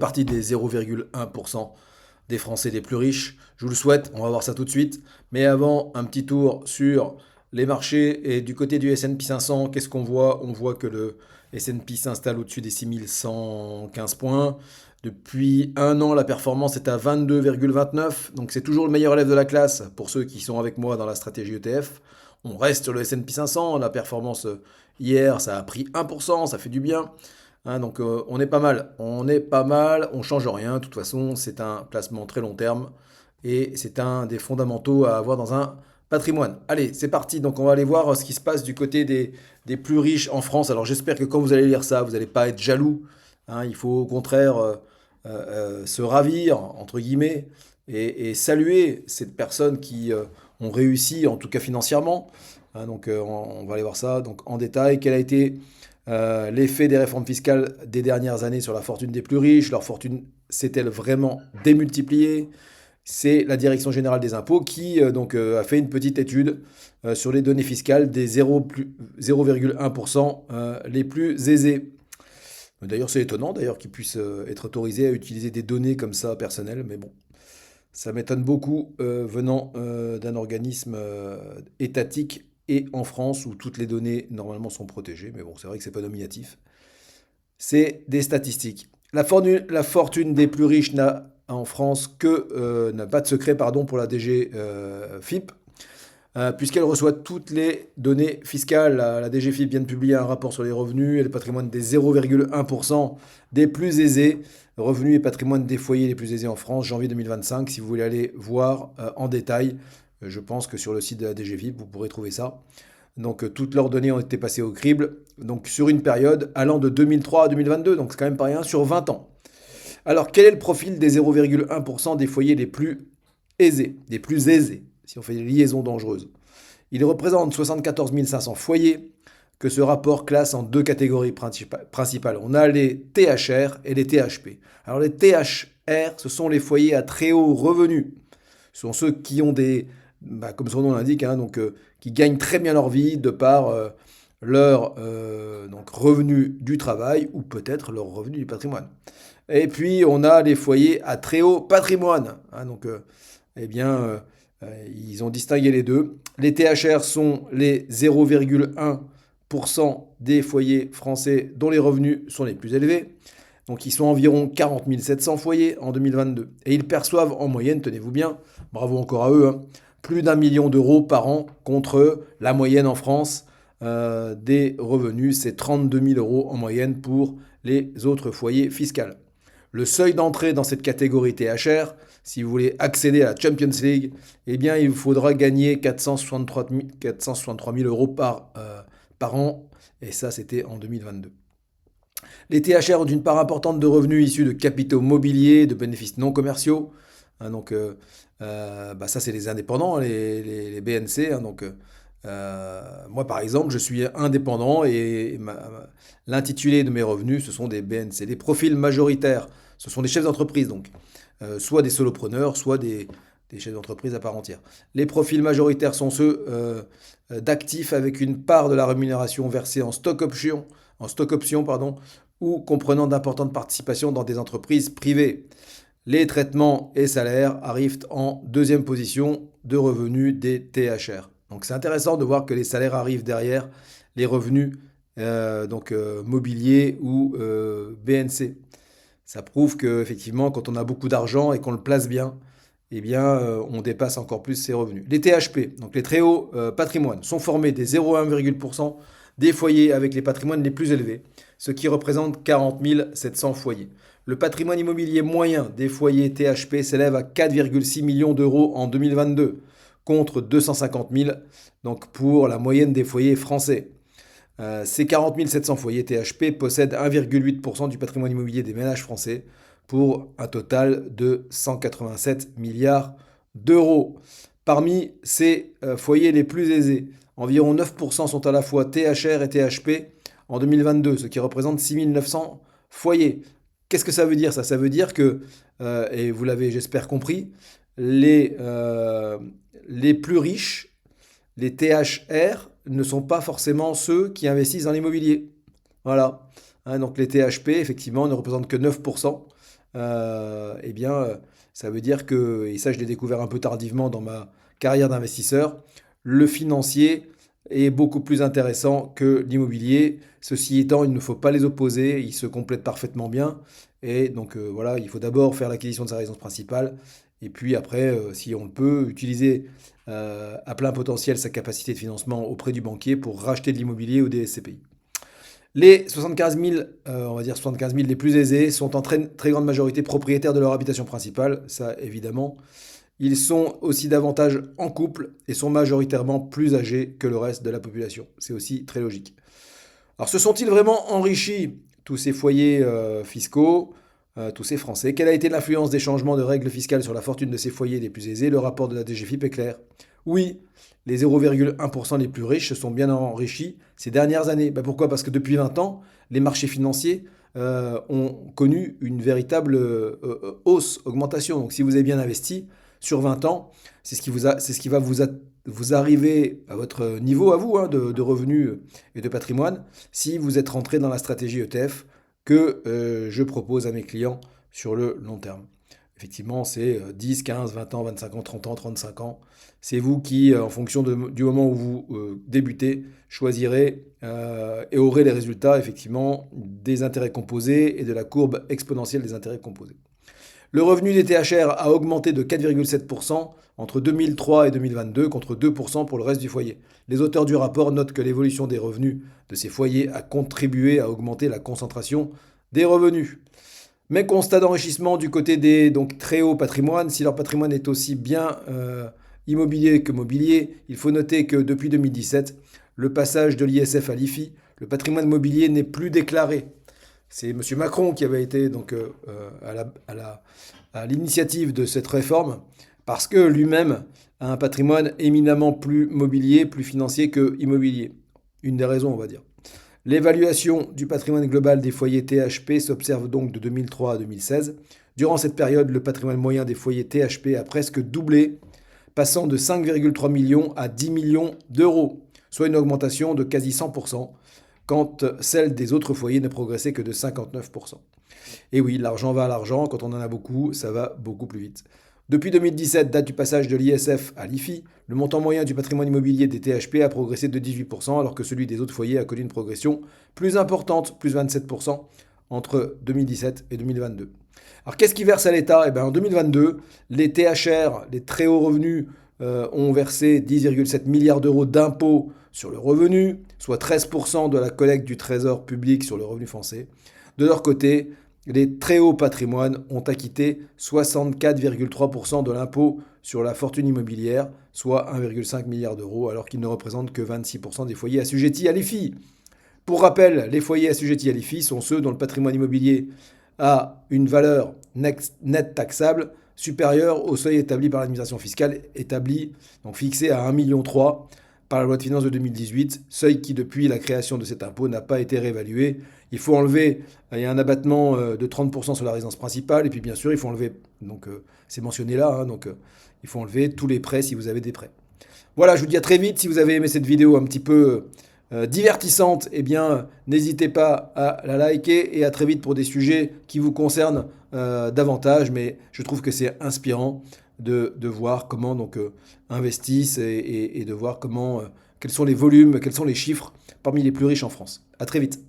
partie des 0,1% des Français les plus riches. Je vous le souhaite, on va voir ça tout de suite. Mais avant, un petit tour sur les marchés. Et du côté du S&P 500, qu'est-ce qu'on voit? On voit que le S&P s'installe au-dessus des 6115 points. Depuis un an, la performance est à 22,29. Donc c'est toujours le meilleur élève de la classe pour ceux qui sont avec moi dans la stratégie ETF. On reste sur le S&P 500. La performance hier, ça a pris 1%, ça fait du bien. Donc on est pas mal, on change rien, de toute façon c'est un placement très long terme et c'est un des fondamentaux à avoir dans un patrimoine. Allez, c'est parti, donc on va aller voir ce qui se passe du côté des plus riches en France. Alors j'espère que quand vous allez lire ça, vous n'allez pas être jaloux, il faut au contraire se ravir, entre guillemets, et saluer ces personnes qui ont réussi, en tout cas financièrement. Donc on va aller voir ça donc, en détail, quel a été l'effet des réformes fiscales des dernières années sur la fortune des plus riches, leur fortune s'est-elle vraiment démultipliée? C'est la Direction générale des impôts qui a fait une petite étude sur les données fiscales des 0,1% les plus aisés. D'ailleurs, c'est étonnant d'ailleurs qu'ils puissent être autorisés à utiliser des données comme ça personnelles, mais bon, ça m'étonne beaucoup venant d'un organisme étatique et en France où toutes les données normalement sont protégées. Mais bon, c'est vrai que c'est pas nominatif. C'est des statistiques. La fortune des plus riches n'a en France n'a pas de secret pardon, pour la DG FIP, puisqu'elle reçoit toutes les données fiscales. La DGFiP vient de publier un rapport sur les revenus et le patrimoine des 0,1% des plus aisés. Revenus et patrimoine des foyers les plus aisés en France, janvier 2025. Si vous voulez aller voir en détail, je pense que sur le site de la DGFiP, vous pourrez trouver ça. Donc toutes leurs données ont été passées au crible, donc sur une période allant de 2003 à 2022, donc c'est quand même pas rien, sur 20 ans. Alors quel est le profil des 0,1% des foyers les plus aisés, si on fait des liaisons dangereuses? Il représente 74 500 foyers que ce rapport classe en deux catégories principales. On a les THR et les THP. Alors les THR, ce sont les foyers à très haut revenu. Ce sont ceux qui ont comme son nom l'indique, qui gagnent très bien leur vie de par leur revenu du travail ou peut-être leur revenu du patrimoine. Et puis on a les foyers à très haut patrimoine. Ils ont distingué les deux. Les THR sont les 0,1% des foyers français dont les revenus sont les plus élevés. Donc ils sont environ 40 700 foyers en 2022. Et ils perçoivent en moyenne, tenez-vous bien, bravo encore à eux, plus d'1 million d'euros par an contre la moyenne en France des revenus. C'est 32 000 euros en moyenne pour les autres foyers fiscaux. Le seuil d'entrée dans cette catégorie THR, si vous voulez accéder à la Champions League, eh bien, il vous faudra gagner 463 000 euros par an. Et ça, c'était en 2022. Les THR ont une part importante de revenus issus de capitaux mobiliers, de bénéfices non commerciaux. Ça, c'est les indépendants, les BNC. Moi, par exemple, je suis indépendant et l'intitulé de mes revenus, ce sont des BNC. Les profils majoritaires, ce sont des chefs d'entreprise, donc soit des solopreneurs, soit des chefs d'entreprise à part entière. Les profils majoritaires sont ceux d'actifs avec une part de la rémunération versée en stock option, pardon, ou comprenant d'importantes participations dans des entreprises privées. Les traitements et salaires arrivent en deuxième position de revenus des THR. Donc c'est intéressant de voir que les salaires arrivent derrière les revenus mobiliers ou BNC. Ça prouve qu'effectivement, quand on a beaucoup d'argent et qu'on le place bien, eh bien, on dépasse encore plus ses revenus. Les THP, donc les très hauts patrimoines, sont formés des 0,1% des foyers avec les patrimoines les plus élevés, ce qui représente 40 700 foyers. Le patrimoine immobilier moyen des foyers THP s'élève à 4,6 millions d'euros en 2022, contre 250 000 donc pour la moyenne des foyers français. Ces 40 700 foyers THP possèdent 1,8% du patrimoine immobilier des ménages français pour un total de 187 milliards d'euros. Parmi ces foyers les plus aisés, environ 9% sont à la fois THR et THP en 2022, ce qui représente 6 900 foyers. Qu'est-ce que ça veut dire ça? Ça veut dire que, et vous l'avez j'espère compris, les plus riches, les THR, ne sont pas forcément ceux qui investissent dans l'immobilier. Voilà. Donc les THP, effectivement, ne représentent que 9% eh bien, ça veut dire que, et ça je l'ai découvert un peu tardivement dans ma carrière d'investisseur, le financier est beaucoup plus intéressant que l'immobilier. Ceci étant, il ne faut pas les opposer, ils se complètent parfaitement bien. Et donc voilà, il faut d'abord faire l'acquisition de sa résidence principale, et puis après, si on le peut, utiliser à plein potentiel sa capacité de financement auprès du banquier pour racheter de l'immobilier ou des SCPI. Les 75 000, on va dire 75 000 les plus aisés, sont en très, très grande majorité propriétaires de leur habitation principale, ça évidemment. Ils sont aussi davantage en couple et sont majoritairement plus âgés que le reste de la population. C'est aussi très logique. Alors se sont-ils vraiment enrichis, tous ces foyers fiscaux, tous ces Français? Quelle a été l'influence des changements de règles fiscales sur la fortune de ces foyers les plus aisés? Le rapport de la DGFiP est clair. Oui, les 0,1% les plus riches se sont bien enrichis ces dernières années. Ben pourquoi? Parce que depuis 20 ans, les marchés financiers ont connu une véritable hausse, augmentation. Donc si vous avez bien investi sur 20 ans, c'est ce qui va vous arriver à votre niveau, à vous, hein, de revenus et de patrimoine, si vous êtes rentré dans la stratégie ETF que je propose à mes clients sur le long terme. Effectivement, c'est 10, 15, 20 ans, 25 ans, 30 ans, 35 ans. C'est vous qui, en fonction du moment où vous débutez, choisirez et aurez les résultats, effectivement, des intérêts composés et de la courbe exponentielle des intérêts composés. Le revenu des THR a augmenté de 4,7% entre 2003 et 2022 contre 2% pour le reste du foyer. Les auteurs du rapport notent que l'évolution des revenus de ces foyers a contribué à augmenter la concentration des revenus. Mais constat d'enrichissement du côté des donc, très hauts patrimoines, si leur patrimoine est aussi bien immobilier que mobilier, il faut noter que depuis 2017, le passage de l'ISF à l'IFI, le patrimoine mobilier n'est plus déclaré. C'est M. Macron qui avait été donc, à l'initiative de cette réforme, parce que lui-même a un patrimoine éminemment plus mobilier, plus financier que immobilier. Une des raisons, on va dire. L'évaluation du patrimoine global des foyers THP s'observe donc de 2003 à 2016. Durant cette période, le patrimoine moyen des foyers THP a presque doublé, passant de 5,3 millions à 10 millions d'euros, soit une augmentation de quasi 100%, quand celle des autres foyers ne progressait que de 59%. Et oui, l'argent va à l'argent, quand on en a beaucoup, ça va beaucoup plus vite. Depuis 2017, date du passage de l'ISF à l'IFI, le montant moyen du patrimoine immobilier des THP a progressé de 18%, alors que celui des autres foyers a connu une progression plus importante, plus 27%, entre 2017 et 2022. Alors qu'est-ce qui verse à l'État? Eh bien, en 2022, les THR, les très hauts revenus, ont versé 10,7 milliards d'euros d'impôts sur le revenu, soit 13% de la collecte du trésor public sur le revenu français. De leur côté, les très hauts patrimoines ont acquitté 64,3% de l'impôt sur la fortune immobilière, soit 1,5 milliard d'euros, alors qu'ils ne représentent que 26% des foyers assujettis à l'IFI. Pour rappel, les foyers assujettis à l'IFI sont ceux dont le patrimoine immobilier a une valeur nette taxable supérieure au seuil établi par l'administration fiscale, donc fixé à 1,3 million par la loi de finances de 2018, seuil qui, depuis la création de cet impôt, n'a pas été réévalué. Il faut enlever, il y a un abattement de 30% sur la résidence principale, et puis bien sûr, il faut enlever, donc c'est mentionné là, hein, donc il faut enlever tous les prêts si vous avez des prêts. Voilà, je vous dis à très vite. Si vous avez aimé cette vidéo un petit peu divertissante, eh bien, n'hésitez pas à la liker, et à très vite pour des sujets qui vous concernent davantage, mais je trouve que c'est inspirant de voir comment donc investissent et de voir comment quels sont les volumes, quels sont les chiffres parmi les plus riches en France. À très vite.